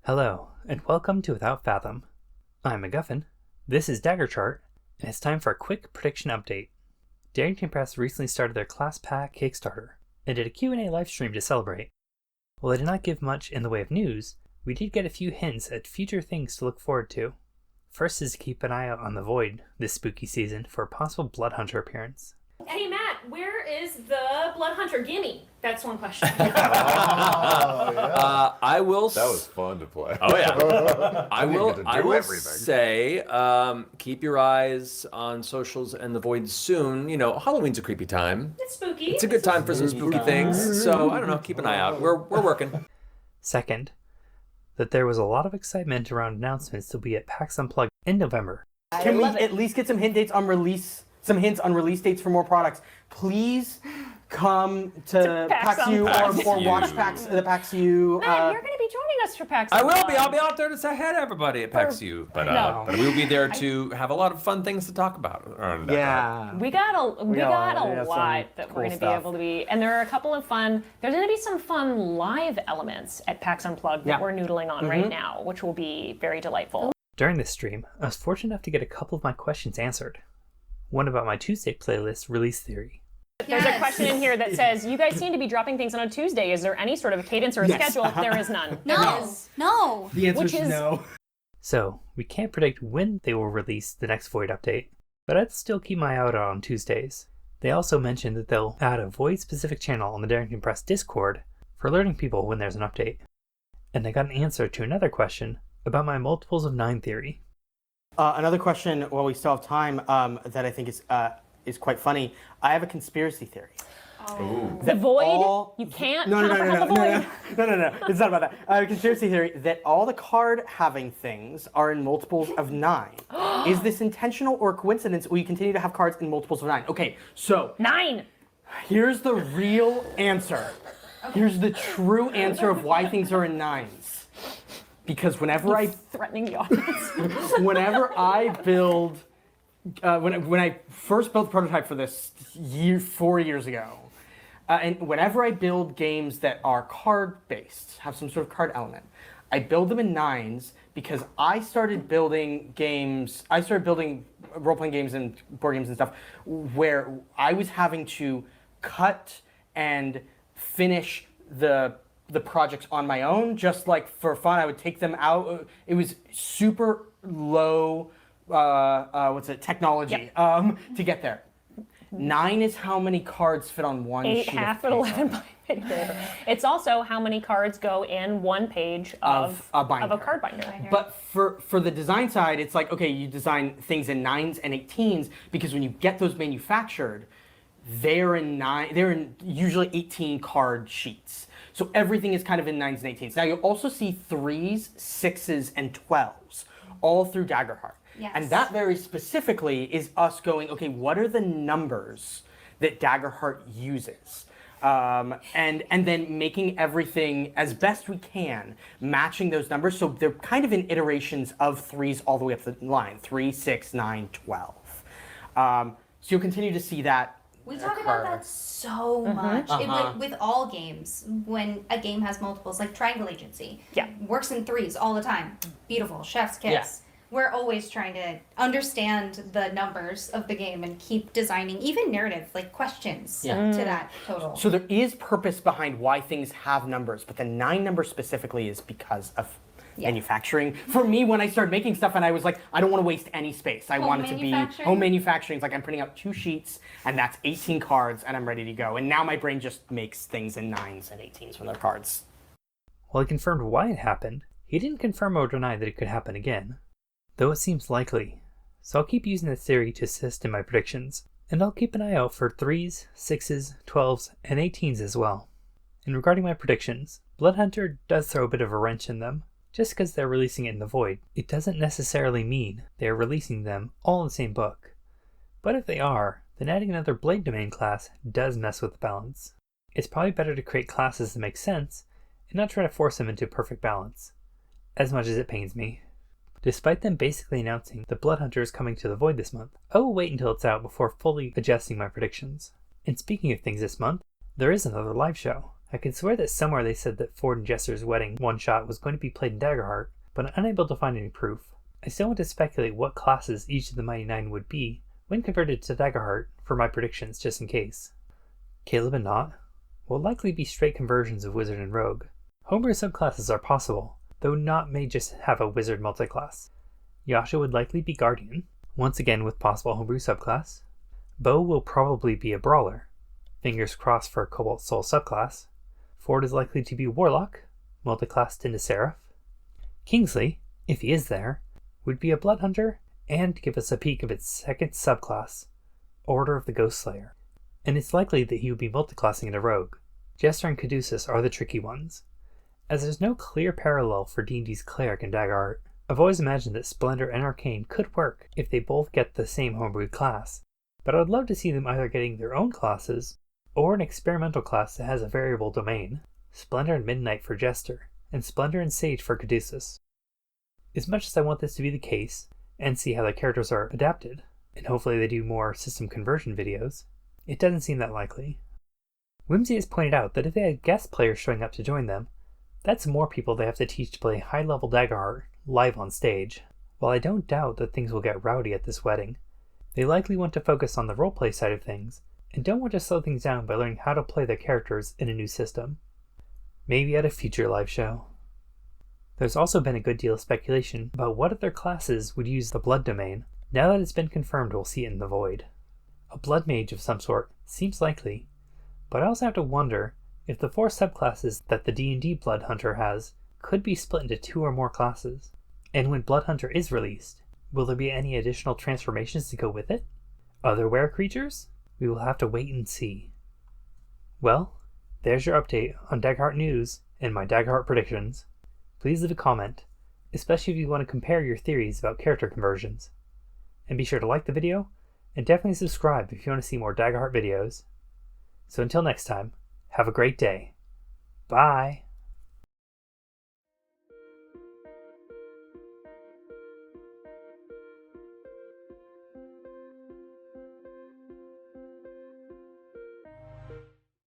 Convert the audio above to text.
Hello, and welcome to Without Fathom. I'm MacGuffen, this is Daggerheart, and it's time for a quick prediction update. Darrington Press recently started their Class Pack Kickstarter, and did a Q&A livestream to celebrate. While they did not give much in the way of news, we did get a few hints at future things to look forward to. First is to keep an eye out on the Void this spooky season for a possible Blood Hunter appearance. Hey Matt, where is the Blood Hunter? Gimme. That's one question. I will. That was fun to play. Oh yeah. I will everything. say, keep your eyes on socials and the Void soon. You know, Halloween's a creepy time. It's spooky. It's a good time for some spooky things. So I don't know. Keep an eye out. We're working. Second, that there was a lot of excitement around announcements to be at PAX Unplugged in November. Can we at least get some hints on release dates for more products? Please come to PAX U or watch the PAX U. Matt, you're going to be joining us for PAX. I will be. I'll be out there to say hi to everybody at PAX U. But we'll be there to have a lot of fun things to talk about. Yeah. We got a lot that cool we're going to be stuff. able to be, and there are a couple of fun. There's going to be some fun live elements at PAX Unplugged that we're noodling on right now, which will be very delightful. During this stream, I was fortunate enough to get a couple of my questions answered. One about my Tuesday playlist release theory. There's a question in here that says, you guys seem to be dropping things on a Tuesday. Is there any sort of a cadence or a schedule? There is none. No. The answer is no. So, we can't predict when they will release the next Void update, but I'd still keep my eye out on Tuesdays. They also mentioned that they'll add a Void-specific channel on the Darrington Press Discord for alerting people when there's an update. And I got an answer to another question about my multiples of 9 theory. Another question, while we still have time, that I think is quite funny. I have a conspiracy theory. The Void? You can't comprehend the Void. No. It's not about that. I have a conspiracy theory that all the card having things are in multiples of 9. Is this intentional or coincidence? Will you continue to have cards in multiples of 9? Okay, so 9. here's the real answer. Here's the true answer of why things are in 9s. Because whenever Threatening the audience. whenever I build, when I first built the prototype for this 4 years ago, and whenever I build games that are card-based, have some sort of card element, I build them in 9s because I started building role-playing games and board games and stuff where I was having to cut and finish the projects on my own, just like for fun. I would take them out. It was super low, technology to get there. 9 is how many cards fit on one 8 sheet half of at paper. 11 by paper. It's also how many cards go in one page of a binder. a card binder. But for the design side, it's like, okay, you design things in 9s and 18s because when you get those manufactured, they're in usually 18 card sheets. So everything is kind of in 9s and 18s. Now you'll also see 3s, 6s, and 12s all through Daggerheart. Yes. And that very specifically is us going, okay, what are the numbers that Daggerheart uses? And then making everything as best we can, matching those numbers. So they're kind of in iterations of 3s all the way up the line, 3, 6, 9, 12. So you'll continue to see that. We talk about that so much with all games. When a game has multiples, like Triangle Agency, works in 3s all the time. Beautiful, chef's kiss. Yeah. We're always trying to understand the numbers of the game and keep designing even narrative, like questions to that total. So there is purpose behind why things have numbers, but the 9 number specifically is because of manufacturing. For me, when I started making stuff and I was like, I don't want to waste any space. I want it to be home manufacturing. It's like I'm printing out 2 sheets and that's 18 cards and I'm ready to go. And now my brain just makes things in 9s and 18s when they're cards. While he confirmed why it happened, he didn't confirm or deny that it could happen again, though it seems likely. So I'll keep using this theory to assist in my predictions, and I'll keep an eye out for 3s, 6s, 12s, and 18s as well. And regarding my predictions, Blood Hunter does throw a bit of a wrench in them. Just because they're releasing it in the Void, it doesn't necessarily mean they're releasing them all in the same book. But if they are, then adding another Blade Domain class does mess with the balance. It's probably better to create classes that make sense, and not try to force them into perfect balance, as much as it pains me. Despite them basically announcing that Blood Hunter is coming to the Void this month, I will wait until it's out before fully adjusting my predictions. And speaking of things this month, there is another live show. I can swear that somewhere they said that Ford and Jester's wedding one-shot was going to be played in Daggerheart, but I'm unable to find any proof. I still want to speculate what classes each of the Mighty Nein would be when converted to Daggerheart for my predictions just in case. Caleb and Knot will likely be straight conversions of Wizard and Rogue. Homebrew subclasses are possible, though Knot may just have a Wizard multiclass. Yasha would likely be Guardian, once again with possible homebrew subclass. Bo will probably be a Brawler, fingers crossed for a Cobalt Soul subclass. Ford is likely to be Warlock, multiclassed into Seraph. Kingsley, if he is there, would be a Blood Hunter and give us a peek of its second subclass, Order of the Ghost Slayer. And it's likely that he would be multiclassing into Rogue. Jester and Caduceus are the tricky ones, as there's no clear parallel for D&D's Cleric and Daggerheart. I've always imagined that Splendor and Arcane could work if they both get the same homebrewed class, but I would love to see them either getting their own classes or an experimental class that has a variable domain. Splendor and Midnight for Jester, and Splendor and Sage for Caduceus. As much as I want this to be the case, and see how the characters are adapted, and hopefully they do more system conversion videos, it doesn't seem that likely. Whimsy has pointed out that if they had guest players showing up to join them, that's more people they have to teach to play high-level Daggerheart live on stage. While I don't doubt that things will get rowdy at this wedding, they likely want to focus on the roleplay side of things, and don't want to slow things down by learning how to play their characters in a new system. Maybe at a future live show. There's also been a good deal of speculation about what other classes would use the Blood domain. Now that it's been confirmed, we'll see it in the Void. A Blood Mage of some sort seems likely, but I also have to wonder if the 4 subclasses that the D&D Blood Hunter has could be split into 2 or more classes. And when Blood Hunter is released, will there be any additional transformations to go with it? Other were creatures? We will have to wait and see. Well, there's your update on Daggerheart news and my Daggerheart predictions. Please leave a comment, especially if you want to compare your theories about character conversions. And be sure to like the video, and definitely subscribe if you want to see more Daggerheart videos. So until next time, have a great day. Bye!